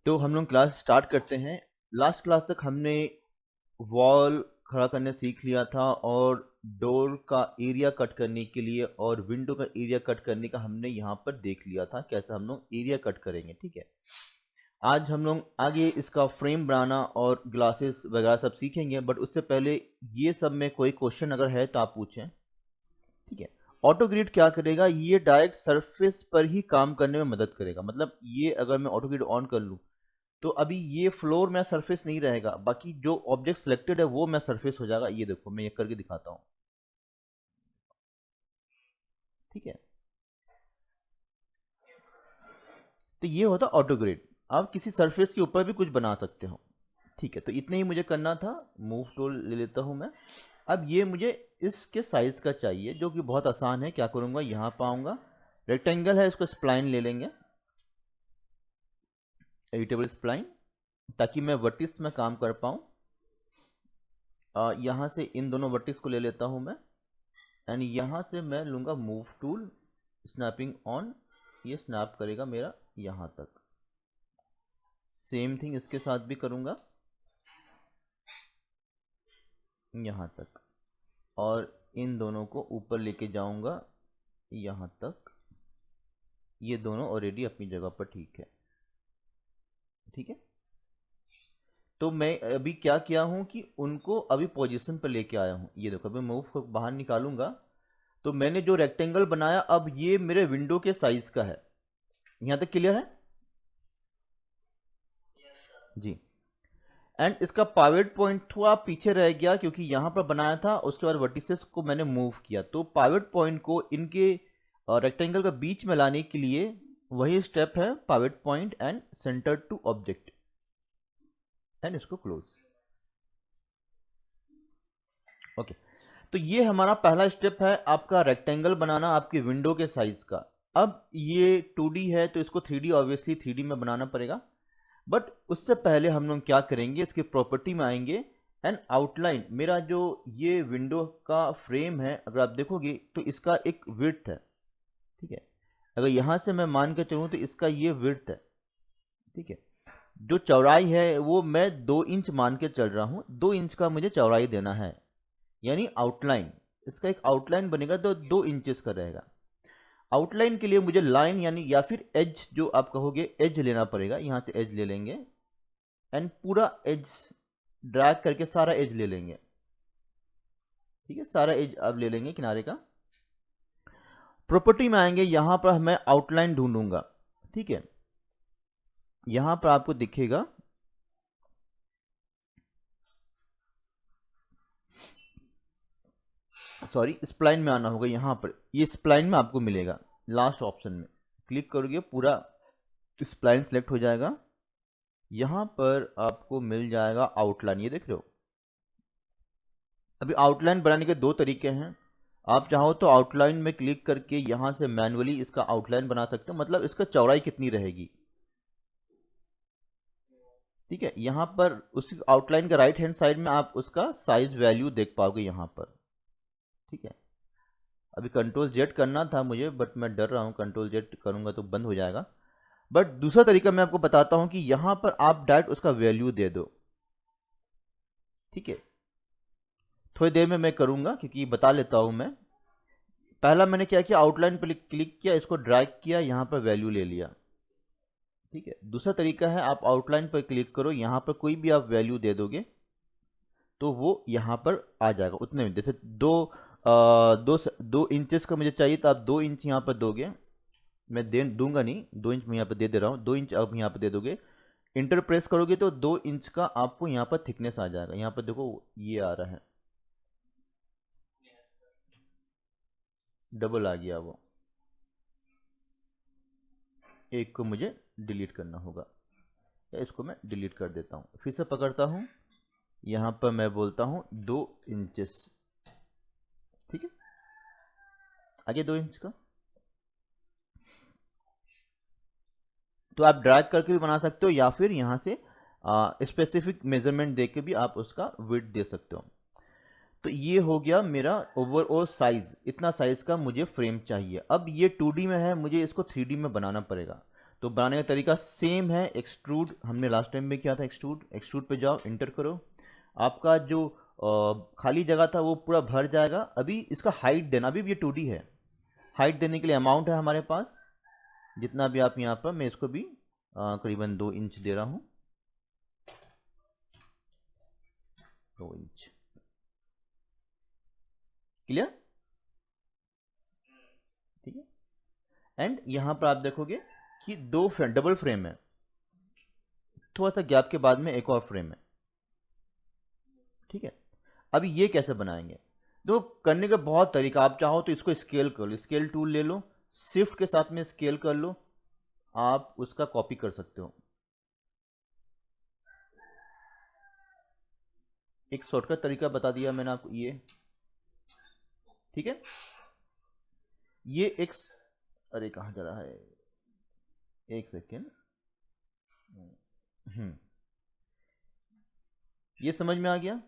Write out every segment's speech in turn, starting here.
तो हम लोग क्लास स्टार्ट करते हैं। लास्ट क्लास तक हमने वॉल खड़ा करने सीख लिया था और डोर का एरिया कट करने के लिए और विंडो का एरिया कट करने का हमने यहाँ पर देख लिया था कैसे हम लोग एरिया कट करेंगे। ठीक है, आज हम लोग आगे इसका फ्रेम बनाना और ग्लासेस वगैरह सब सीखेंगे, बट उससे पहले ये सब में कोई क्वेश्चन अगर है तो आप पूछें। ठीक है, ऑटो ग्रिड क्या करेगा, ये डायरेक्ट सरफेस पर ही काम करने में मदद करेगा। मतलब ये अगर मैं ऑटो ग्रिड ऑन कर लूँ तो अभी ये फ्लोर में सरफेस नहीं रहेगा, बाकी जो ऑब्जेक्ट सिलेक्टेड है वो मैं सरफेस हो जाएगा। ये देखो, मैं ये करके दिखाता हूं। ठीक है, तो ये होता ऑटो ग्रिड। आप किसी सरफेस के ऊपर भी कुछ बना सकते हो। ठीक है, तो इतने ही मुझे करना था। मूव टूल ले लेता हूं मैं। अब ये मुझे इसके साइज का चाहिए, जो कि बहुत आसान है। क्या करूंगा, यहां पाऊंगा रेक्टेंगल है, इसको स्प्लाइन ले लेंगे, एडिटेबल स्प्लाइन, ताकि मैं वर्टिस में काम कर पाऊं। यहां से इन दोनों वर्टिस को ले लेता हूं मैं, एंड यहां से मैं लूंगा मूव टूल, स्नैपिंग ऑन। ये स्नैप करेगा मेरा यहां तक। सेम थिंग इसके साथ भी करूंगा, यहां तक, और इन दोनों को ऊपर लेके जाऊंगा यहां तक। ये दोनों ऑलरेडी अपनी जगह पर ठीक है। ठीक है, तो मैं अभी क्या किया हूं कि उनको अभी पोजीशन पर लेके आया हूं। ये देखो, अभी मूव को बाहर निकालूंगा तो मैंने जो रेक्टेंगल बनाया अब ये मेरे विंडो के साइज का है। यहां तक क्लियर है जी। एंड इसका पाइवट पॉइंट थोड़ा पीछे रह गया क्योंकि यहां पर बनाया था, उसके बाद वर्टिसेस को मैंने मूव किया। तो पाइवट पॉइंट को इनके रेक्टेंगल का बीच में लाने के लिए वही स्टेप है, pivot point and centre to object, and इसको क्लोज। ओके, तो ये हमारा पहला स्टेप है, आपका रेक्टेंगल बनाना आपकी विंडो के साइज का। अब ये 2D है तो इसको 3D ऑब्वियसली 3D में बनाना पड़ेगा। बट उससे पहले हम लोग क्या करेंगे, इसकी प्रॉपर्टी में आएंगे एंड आउटलाइन। मेरा जो ये विंडो का फ्रेम है, अगर आप देखोगे तो इसका एक विड्थ है। ठीक है, अगर यहां से मैं मान के चलूं तो इसका ये विड्थ है। ठीक है, जो चौड़ाई है वो मैं 2 इंच मान के चल रहा हूं। 2 इंच का मुझे चौड़ाई देना है, यानी आउटलाइन। इसका एक आउटलाइन बनेगा तो 2 इंचेस का रहेगा। आउटलाइन के लिए मुझे लाइन यानी या फिर एज, जो आप कहोगे एज लेना पड़ेगा। यहां से एज ले लेंगे एंड पूरा एज ड्रैग करके सारा एज ले लेंगे। ठीक है, सारा एज अब ले लेंगे किनारे का। प्रॉपर्टी में आएंगे, यहां पर मैं आउटलाइन ढूंढूंगा। ठीक है, यहां पर आपको दिखेगा, सॉरी स्प्लाइन में आना होगा। यहां पर ये स्प्लाइन में आपको मिलेगा, लास्ट ऑप्शन में क्लिक करोगे पूरा स्प्लाइन सेलेक्ट हो जाएगा। यहां पर आपको मिल जाएगा आउटलाइन, ये देख रहे हो। अभी आउटलाइन बनाने के 2 तरीके हैं। आप चाहो तो आउटलाइन में क्लिक करके यहां से मैनुअली इसका आउटलाइन बना सकते हो, मतलब इसका चौड़ाई कितनी रहेगी। ठीक है, यहां पर उस आउटलाइन के राइट हैंड साइड में आप उसका साइज वैल्यू देख पाओगे यहां पर। ठीक है, अभी कंट्रोल जेड करना था मुझे, बट मैं डर रहा हूं कंट्रोल जेड करूंगा तो बंद हो जाएगा। बट दूसरा तरीका मैं आपको बताता हूं कि यहां पर आप डायरेक्ट उसका वैल्यू दे दो। ठीक है, थोड़ी देर में मैं करूंगा क्योंकि बता लेता हूं मैं। पहला मैंने क्या किया, आउटलाइन पर क्लिक किया, इसको ड्रैग किया, यहां पर वैल्यू ले लिया। ठीक है, दूसरा तरीका है आप आउटलाइन पर क्लिक करो, यहां पर कोई भी आप वैल्यू दे दोगे तो वो यहां पर आ जाएगा उतने में। जैसे दो इंचेस का मुझे चाहिए तो आप 2 इंच यहां पर दोगे। मैं दे दूंगा नहीं, 2 इंच मैं यहाँ पे दे दे रहा हूँ। 2 इंच आप यहाँ पे दे दोगे, इंटर प्रेस करोगे तो 2 इंच का आपको यहाँ पर थिकनेस आ जाएगा। यहाँ पर देखो ये आ रहा है, डबल आ गया वो। एक को मुझे डिलीट करना होगा, या इसको मैं डिलीट कर देता हूँ। फिर से पकड़ता हूँ, यहाँ पर मैं बोलता हूँ 2 इंचेस। ठीक है, आगे 2 इंच का। तो आप ड्रैग करके भी बना सकते हो या फिर यहाँ से स्पेसिफिक मेजरमेंट दे के भी आप उसका विड्थ दे सकते हो। तो ये हो गया मेरा ओवरऑल साइज, इतना साइज का मुझे फ्रेम चाहिए। अब ये 2D में है, मुझे इसको 3D में बनाना पड़ेगा। तो बनाने का तरीका सेम है, एक्सट्रूड हमने लास्ट टाइम में किया था। एक्सट्रूड पे जाओ, इंटर करो, आपका जो खाली जगह था वो पूरा भर जाएगा। अभी इसका हाइट देना, अभी ये 2D है, हाइट देने के लिए अमाउंट है हमारे पास जितना भी आप यहाँ पर, मैं इसको भी करीबन 2 इंच दे रहा हूँ, 2 इंच, क्लियर, ठीक है। एंड यहाँ पर आप देखोगे कि 2 फ्रेम, डबल फ्रेम है, थोड़ा सा गैप के बाद में एक और फ्रेम है, ठीक है। अभी ये कैसे बनाएंगे, तो करने का बहुत तरीका, आप चाहो तो इसको स्केल कर लो, स्केल टूल ले लो, शिफ्ट के साथ में स्केल कर लो, आप उसका कॉपी कर सकते हो। एक शॉर्टकट तरीका बता दिया मैंने आपको, ये ठीक है। ये एक, अरे कहाँ जा रहा है, एक सेकेंड, ये समझ में आ गया,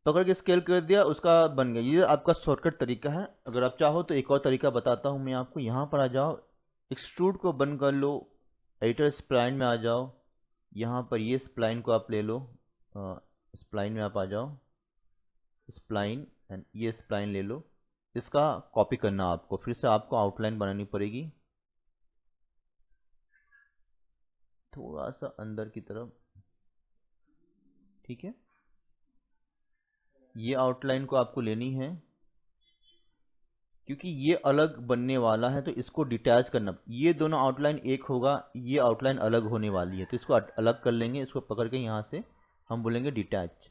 पकड़ के स्केल कर दिया, उसका बन गया। ये आपका शॉर्टकट तरीका है। अगर आप चाहो तो एक और तरीका बताता हूँ मैं आपको, यहाँ पर आ जाओ, एक्सट्रूड को बंद कर लो, एडिटर स्प्लाइन में आ जाओ, यहाँ पर ये स्प्लाइन को आप ले लो, स्प्लाइन में आप आ जाओ, स्प्लाइन एंड ये स्प्लाइन ले लो, इसका कॉपी करना आपको, फिर से आपको आउटलाइन बनानी पड़ेगी थोड़ा सा अंदर की तरफ, ठीक है। ये आउटलाइन को आपको लेनी है, क्योंकि ये अलग बनने वाला है तो इसको डिटैच करना, ये दोनों आउटलाइन एक होगा, ये आउटलाइन अलग होने वाली है, तो इसको अलग कर लेंगे। इसको पकड़ के यहाँ से हम बोलेंगे डिटैच।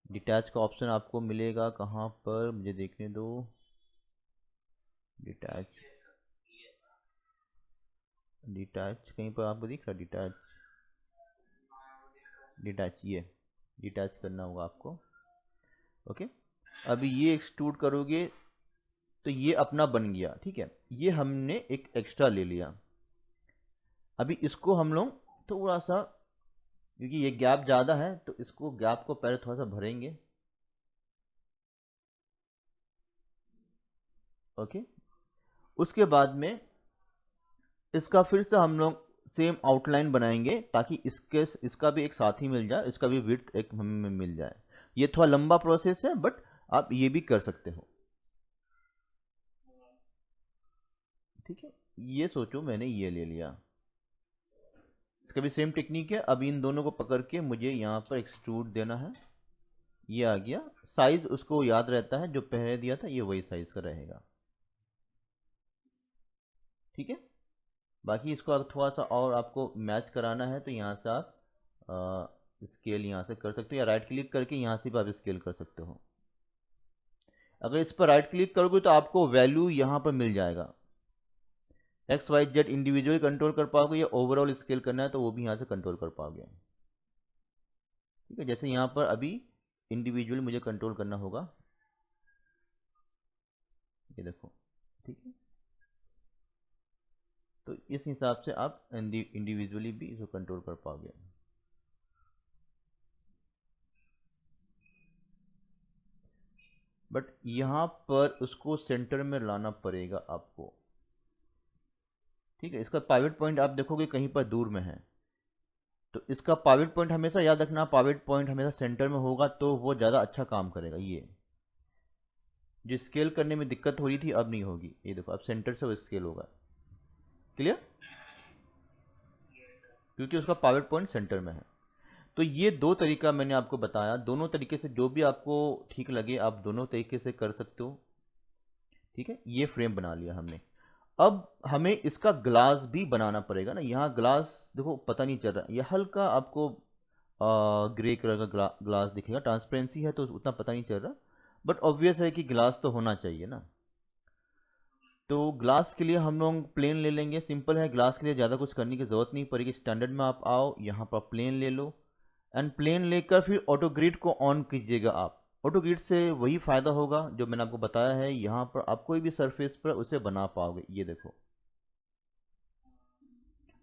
डिटैच का ऑप्शन आपको मिलेगा कहाँ पर, मुझे देखने दो, डिटैच, डिटैच कहीं पर आपको दिख रहा, डिटैच, डिटैच, ये डिटैच करना होगा आपको, ओके। अभी ये एक्सट्रूड करोगे तो ये अपना बन गया, ठीक है। ये हमने एक एक्स्ट्रा ले लिया, अभी इसको हम लोग थोड़ा सा, क्योंकि ये गैप ज़्यादा है तो इसको गैप को पहले थोड़ा सा भरेंगे, ओके। उसके बाद में इसका फिर से हम लोग सेम आउटलाइन बनाएंगे, ताकि इसका भी एक साथी मिल जाए, इसका भी विड्थ एक हमें मिल जाए। ये थोड़ा लंबा प्रोसेस है, बट आप ये भी कर सकते हो, ठीक है। ये सोचो मैंने ये ले लिया, इसका भी सेम टेक्निक है। अब इन दोनों को पकड़ के मुझे यहाँ पर एक्सट्रूड देना है, ये आ गया। साइज उसको याद रहता है, जो पहले दिया था ये वही साइज का रहेगा, ठीक है। बाकी इसको अगर थोड़ा सा और आपको मैच कराना है तो यहाँ से आप स्केल यहाँ से कर सकते हो, या राइट क्लिक करके यहाँ से भी आप स्केल कर सकते हो। अगर इस पर राइट क्लिक करोगे तो आपको वैल्यू यहाँ पर मिल जाएगा, X Y Z individually control कर पाओगे, या ओवरऑल स्केल करना है तो वो भी यहाँ से कंट्रोल कर पाओगे, ठीक है। जैसे यहाँ पर अभी इंडिविजुअली मुझे कंट्रोल करना होगा, ये देखो, ठीक है। तो इस हिसाब से आप इंडिविजुअली भी इसको कंट्रोल कर पाओगे। बट यहाँ पर उसको सेंटर में लाना पड़ेगा आपको, ठीक है। इसका पाइवट पॉइंट आप देखोगे कहीं पर दूर में है, तो इसका पाइवट पॉइंट हमेशा याद रखना, पाइवट पॉइंट हमेशा सेंटर में होगा तो वो ज़्यादा अच्छा काम करेगा। ये जो स्केल करने में दिक्कत हो रही थी अब नहीं होगी, ये देखो अब सेंटर से वो स्केल होगा, क्लियर, क्योंकि उसका पाइवट पॉइंट सेंटर में है। तो ये दो तरीका मैंने आपको बताया, दोनों तरीके से जो भी आपको ठीक लगे आप दोनों तरीके से कर सकते हो, ठीक है। ये फ्रेम बना लिया हमने, अब हमें इसका ग्लास भी बनाना पड़ेगा ना। यहाँ ग्लास देखो पता नहीं चल रहा, यह हल्का आपको ग्रे कलर का ग्लास दिखेगा, ट्रांसपेरेंसी है तो उतना पता नहीं चल रहा, बट ऑब्वियस है कि ग्लास तो होना चाहिए ना। तो ग्लास के लिए हम लोग प्लेन ले लेंगे, सिंपल है, ग्लास के लिए ज़्यादा कुछ करने की ज़रूरत नहीं पड़ेगी। स्टैंडर्ड में आप आओ, यहाँ पर प्लेन ले लो, एंड प्लेन लेकर फिर ऑटो ग्रिड को ऑन कीजिएगा। आप ऑटो ग्रिड से वही फ़ायदा होगा जो मैंने आपको बताया है, यहाँ पर आप कोई भी सरफेस पर उसे बना पाओगे। ये देखो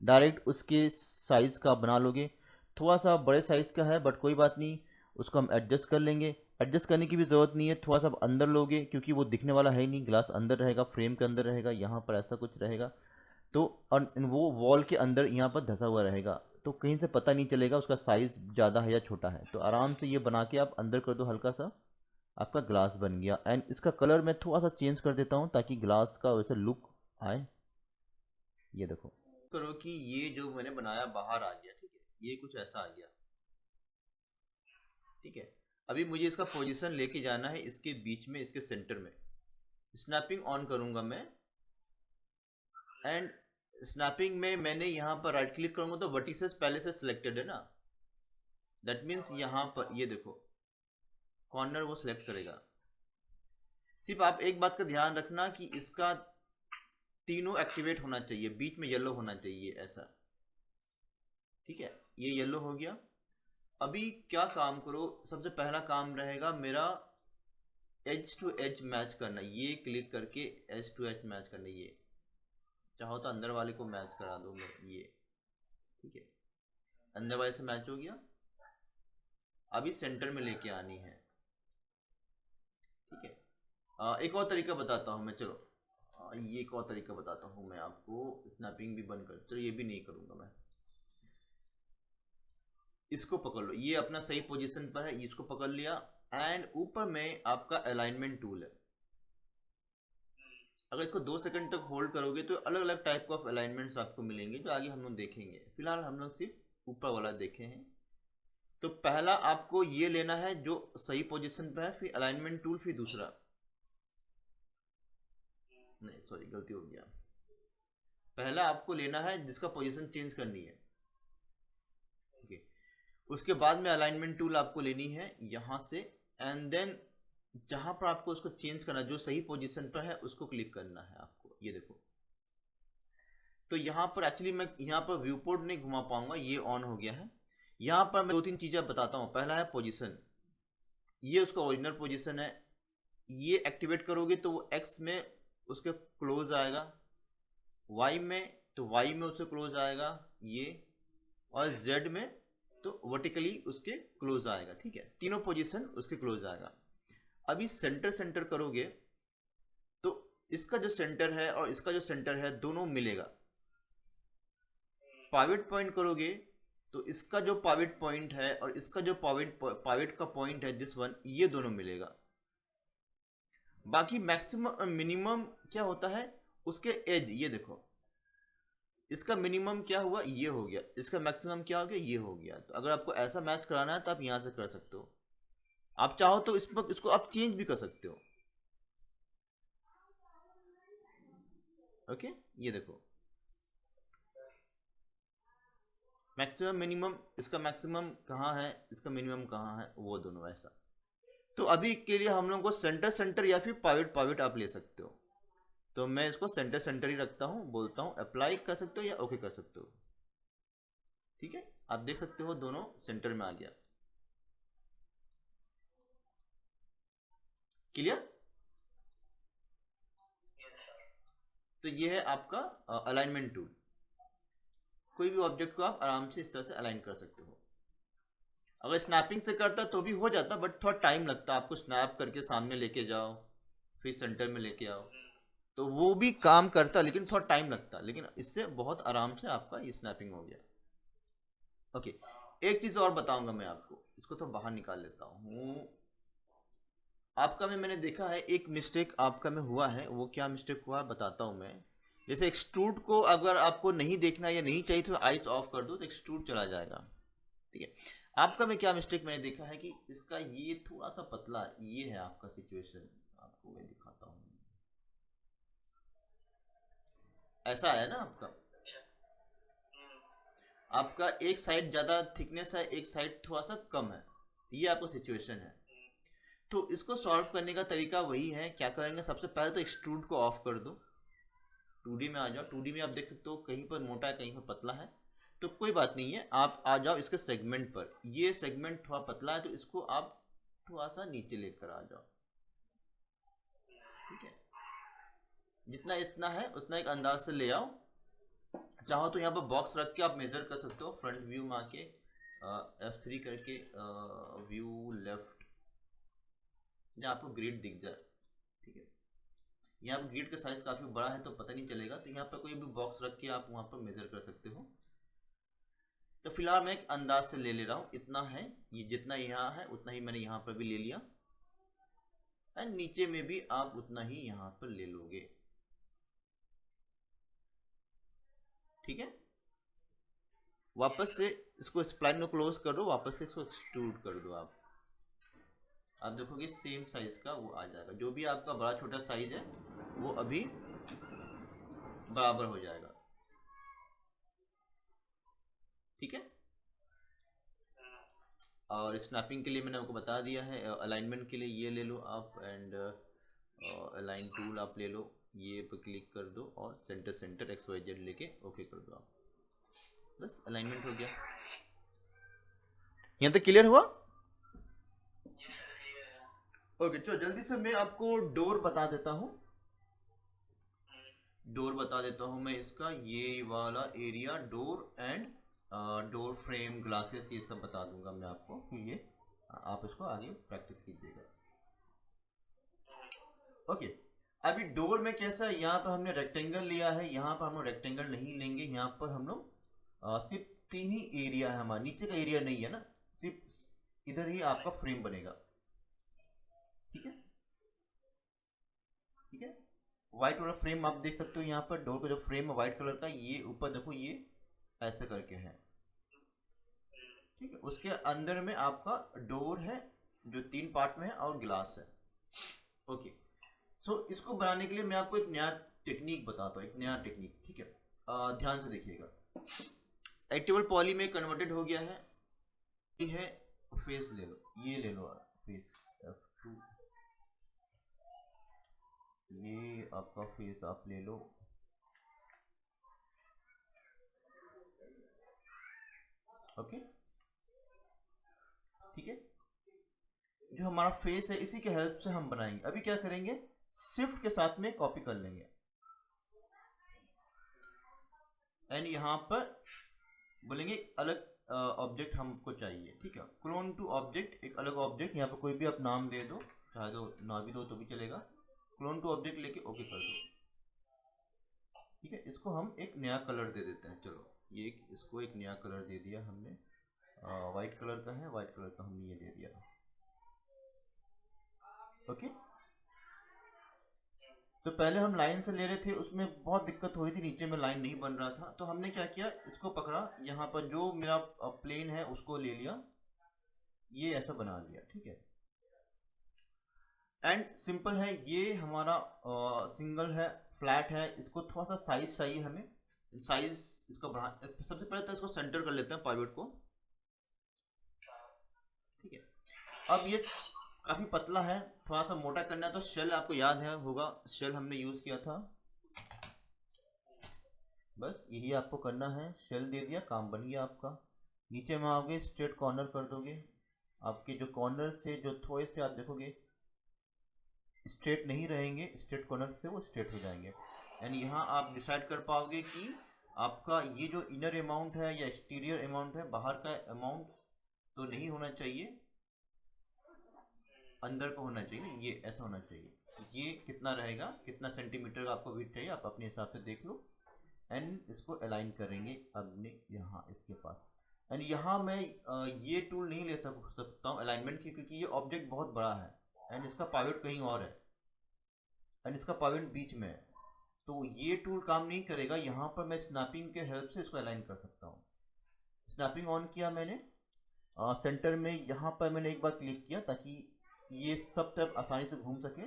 डायरेक्ट उसके साइज़ का बना लोगे, थोड़ा सा बड़े साइज़ का है बट कोई बात नहीं, उसको हम एडजस्ट कर लेंगे। एडजस्ट करने की भी ज़रूरत नहीं है, थोड़ा सा अंदर लोगे क्योंकि वो दिखने वाला है ही नहीं, ग्लास अंदर रहेगा, फ्रेम के अंदर रहेगा, यहाँ पर ऐसा कुछ रहेगा। तो और वो वॉल के अंदर यहाँ पर धंसा हुआ रहेगा, तो कहीं से पता नहीं चलेगा उसका साइज ज़्यादा है या छोटा है। तो आराम से ये बना के आप अंदर कर दो हल्का सा, आपका ग्लास बन गया। एंड इसका कलर मैं थोड़ा सा चेंज कर देता हूँ ताकि ग्लास का वैसे लुक आए। ये देखो करो कि ये जो मैंने बनाया बाहर आ गया, ठीक है, ये कुछ ऐसा आ गया, ठीक है। अभी मुझे इसका पोजीशन लेके जाना है इसके बीच में, इसके सेंटर में। स्नैपिंग ऑन करूंगा मैं, एंड स्नैपिंग में मैंने यहाँ पर राइट क्लिक करूंगा तो वर्टिसेस पहले से सिलेक्टेड है ना, दैट मीन्स यहाँ पर ये देखो कॉर्नर वो सिलेक्ट करेगा। सिर्फ आप एक बात का ध्यान रखना कि इसका तीनों एक्टिवेट होना चाहिए, बीच में येलो होना चाहिए ऐसा, ठीक है। ये येलो हो गया। अभी क्या काम करो, सबसे पहला काम रहेगा मेरा एज टू एज मैच करना। ये क्लिक करके एज टू एज मैच करना, ये चाहो तो अंदर वाले को मैच करा दो मैं, ये ठीक है, अंदर वाले से मैच हो गया। अभी सेंटर में लेके आनी है, ठीक है। एक और तरीका बताता हूँ मैं, चलो ये एक और तरीका बताता हूँ मैं आपको। स्नैपिंग भी बंद कर, चलो ये भी नहीं करूँगा मैं। इसको पकड़ लो, ये अपना सही पोजीशन पर है, इसको पकड़ लिया। एंड ऊपर में आपका अलाइनमेंट टूल है। अगर इसको 2 सेकंड तक होल्ड करोगे तो अलग अलग टाइप ऑफ अलाइनमेंट्स आपको मिलेंगे जो आगे हम लोग देखेंगे। फिलहाल हम लोग सिर्फ ऊपर वाला देखे हैं। तो पहला आपको ये लेना है जो सही पोजीशन पे है, फिर अलाइनमेंट टूल, फिर दूसरा, नहीं सॉरी गलती हो गया, पहला आपको लेना है जिसका पोजीशन चेंज करनी है, ओके। उसके बाद में अलाइनमेंट टूल आपको लेनी है यहां से, एंड देन जहां पर आपको उसको चेंज करना, जो सही पोजीशन पर है उसको क्लिक करना है आपको। ये देखो, तो यहाँ पर एक्चुअली मैं यहाँ पर व्यू पोर्ट नहीं घुमा पाऊंगा, ये ऑन हो गया है। यहाँ पर मैं 2-3 चीजें बताता हूँ। पहला है पोजीशन, ये उसका ओरिजिनल पोजीशन है। ये एक्टिवेट करोगे तो वो एक्स में उसके क्लोज आएगा, वाई में तो वाई में उसके क्लोज आएगा ये, और जेड में तो वर्टिकली उसके क्लोज आएगा, ठीक है। तीनों पोजीशन उसके क्लोज आएगा। अभी सेंटर सेंटर करोगे तो इसका जो सेंटर है और इसका जो सेंटर है दोनों मिलेगा। पाइवट पॉइंट करोगे तो इसका जो पाइवट पॉइंट है और इसका जो पाइवट का पॉइंट है दिस वन, ये दोनों मिलेगा। बाकी मैक्सिमम मिनिमम क्या होता है उसके एज, ये देखो इसका मिनिमम क्या हुआ, ये हो गया, इसका मैक्सिमम क्या हो गया, ये हो गया। तो अगर आपको ऐसा मैच कराना है तो आप यहां से कर सकते हो। आप चाहो तो इसको आप चेंज भी कर सकते हो, ओके। ये देखो मैक्सिमम मिनिमम, इसका मैक्सिमम कहाँ है, इसका मिनिमम कहाँ है, वो दोनों ऐसा। तो अभी के लिए हम लोग को सेंटर सेंटर या फिर पाइवट पाइवट आप ले सकते हो। तो मैं इसको सेंटर सेंटर ही रखता हूँ, बोलता हूँ अप्लाई कर सकते हो या ओके कर सकते हो, ठीक है। आप देख सकते हो दोनों सेंटर में आ गया, क्लियर। तो ये है आपका अलाइनमेंट टूल। कोई भी ऑब्जेक्ट को आप आराम से इस तरह से अलाइन कर सकते हो। अगर स्नैपिंग से करता तो भी हो जाता, बट थोड़ा टाइम लगता, आपको स्नैप करके सामने लेके जाओ फिर सेंटर में लेके आओ, तो वो भी काम करता लेकिन थोड़ा टाइम लगता। लेकिन इससे बहुत आराम से आपका ये स्नैपिंग हो गया, ओके। एक चीज और बताऊंगा मैं आपको, इसको तो बाहर निकाल लेता हूँ। आपका में मैंने देखा है एक मिस्टेक आपका में हुआ है, वो क्या मिस्टेक हुआ बताता हूँ मैं। जैसे एक्सट्रूड को अगर आपको नहीं देखना या नहीं चाहिए तो आइस ऑफ कर दो तो एक्सट्रूड चला जाएगा, ठीक है। आपका में क्या मिस्टेक मैंने देखा है कि इसका ये थोड़ा सा पतला, ये है आपका सिचुएशन, आपको मैं दिखाता हूँ। ऐसा है ना आपका, आपका एक साइड ज्यादा थिकनेस है, एक साइड थोड़ा सा कम है, ये आपका सिचुएशन है। तो इसको सॉल्व करने का तरीका वही है, क्या करेंगे सबसे पहले तो एक्सट्रूड को ऑफ कर दो, 2D में आ जाओ। 2D में आप देख सकते हो कहीं पर मोटा है कहीं पर पतला है, तो कोई बात नहीं है, आप आ जाओ इसके सेगमेंट पर। ये सेगमेंट थोड़ा पतला है तो इसको आप थोड़ा सा नीचे लेकर आ जाओ, ठीक है। जितना इतना है उतना एक अंदाज से ले आओ। चाहो तो यहाँ पर बॉक्स रख के आप मेजर कर सकते हो, फ्रंट व्यू में आके F3 करके व्यू लेफ्ट, जहाँ आपको ग्रिड दिख जाए, ठीक है। यहाँ पर ग्रिड का साइज काफ़ी बड़ा है तो पता नहीं चलेगा, तो यहाँ पर कोई भी बॉक्स रख के आप वहाँ पर मेजर कर सकते हो। तो फिलहाल मैं एक अंदाज से ले रहा हूँ, इतना है, ये जितना यहाँ है उतना ही मैंने यहाँ पर भी ले लिया, एंड नीचे में भी आप उतना ही यहाँ पर ले लोगे। ठीक है, वापस से इसको स्प्लाइन को क्लोज कर दो, वापस से इसको एक्सट्रूड कर दो। आप देखोगे सेम साइज का वो आ जाएगा, जो भी आपका बड़ा छोटा साइज है वो अभी बराबर हो जाएगा। ठीक है, और स्नैपिंग के लिए मैंने आपको बता दिया है। अलाइनमेंट के लिए ये ले लो आप, एंड अलाइन टूल आप ले लो, ये पे क्लिक कर दो और सेंटर सेंटर XYZ लेके ओके कर दो आप, बस अलाइनमेंट हो गया। यहाँ तक क्लियर हुआ? ओके, तो जल्दी से मैं आपको डोर बता देता हूँ। डोर बता देता हूँ मैं इसका, ये वाला area door and door frame glasses ये सब बता दूंगा मैं आपको, ये आप इसको आगे प्रैक्टिस कीजिएगा। ओके, अभी डोर में कैसा है, यहाँ पर हमने रेक्टेंगल लिया है, यहाँ पर हम लोग रेक्टेंगल नहीं लेंगे, यहाँ पर हम लोग सिर्फ 3 ही एरिया है हमारा, नीचे का एरिया नहीं है ना, सिर्फ इधर ही आपका फ्रेम बनेगा। ठीक है, ठीक है, व्हाइट वाला फ्रेम आप देख सकते हो, यहाँ पर डोर का जो फ्रेम है व्हाइट कलर का, ये ऊपर देखो ये ऐसे करके है। ठीक है, उसके अंदर में आपका डोर है जो 3 पार्ट में है और ग्लास है। ओके, सो इसको बनाने के लिए मैं आपको एक नया टेक्निक बताता हूँ, एक नया टेक्निक। ठीक है, ध्यान से देखिएगा। एक्टिवल पॉली में कन्वर्टेड हो गया है, ये है फेस, ले लो, ये ले लो फेस F2, ये आपका फेस आप ले लो। ओके, ठीक है, जो हमारा फेस है इसी के हेल्प से हम बनाएंगे। अभी क्या करेंगे, शिफ्ट के साथ में कॉपी कर लेंगे, एंड यहाँ पर बोलेंगे अलग ऑब्जेक्ट हमको चाहिए। ठीक है, क्लोन टू ऑब्जेक्ट, एक अलग ऑब्जेक्ट, यहाँ पर कोई भी आप नाम दे दो, चाहे तो ना भी दो तो भी चलेगा। क्लोन टू ऑब्जेक्ट लेके ओके कर दो। ठीक है, इसको हम एक नया कलर दे देते हैं। चलो, ये इसको एक नया कलर दे दिया हमने, वाइट कलर का है, वाइट कलर का हमने ये दे दिया। ओके, तो पहले हम लाइन से ले रहे थे, उसमें बहुत दिक्कत हो रही थी, नीचे में लाइन नहीं बन रहा था, तो हमने क्या किया, इसको पकड़ा, यहाँ पर जो मेरा प्लेन है उसको ले लिया, ये ऐसा बना लिया। ठीक है, एंड सिंपल है, ये हमारा सिंगल है, फ्लैट है, इसको थोड़ा सा साइज चाहिए हमें, साइज इसका बढ़ा, सबसे पहले तो इसको सेंटर कर लेते हैं पाइवट को। ठीक है, अब ये काफी पतला है, थोड़ा सा मोटा करना है, तो शेल आपको याद है होगा, शेल हमने यूज किया था, बस यही आपको करना है, शेल दे दिया, काम बन गया आपका। नीचे में आओगे, स्ट्रेट कॉर्नर कर दोगे, आपके जो कॉर्नर से जो थोड़े से आप देखोगे स्ट्रेट नहीं रहेंगे, स्ट्रेट कॉर्नर से वो स्ट्रेट हो जाएंगे, यानी यहाँ आप डिसाइड कर पाओगे कि आपका ये जो इनर अमाउंट है या एक्सटीरियर अमाउंट है, बाहर का अमाउंट तो नहीं होना चाहिए, अंदर को होना चाहिए, ये ऐसा होना चाहिए। ये कितना रहेगा, कितना सेंटीमीटर का आपको विड्थ चाहिए, आप अपने हिसाब से देख लो, एंड इसको अलाइन करेंगे अपने यहाँ इसके पास। एंड यहाँ मैं ये टूल नहीं ले सकता हूँ अलाइनमेंट की, क्योंकि ये ऑब्जेक्ट बहुत बड़ा है एंड इसका पाइवट कहीं और है, एंड इसका पाइवट बीच में है, तो ये टूल काम नहीं करेगा। यहाँ पर मैं स्नैपिंग के हेल्प से इसको अलाइन कर सकता हूँ। स्नैपिंग ऑन किया मैंने, सेंटर में यहाँ पर मैंने एक बार क्लिक किया ताकि ये सब तरफ आसानी से घूम सके,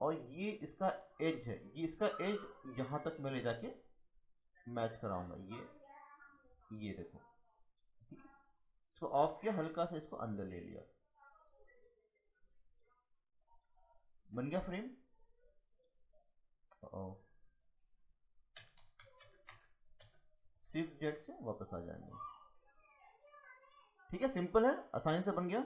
और ये इसका एज है, ये इसका एज यहाँ तक मैं ले जाके मैच कराऊंगा, ये देखो। ठीक है, इसको ऑफ किया, हल्का सा इसको अंदर ले लिया, बन गया फ्रेम। शिफ्ट जेड से वापस आ जाएंगे। ठीक है, सिंपल है, आसानी से बन गया।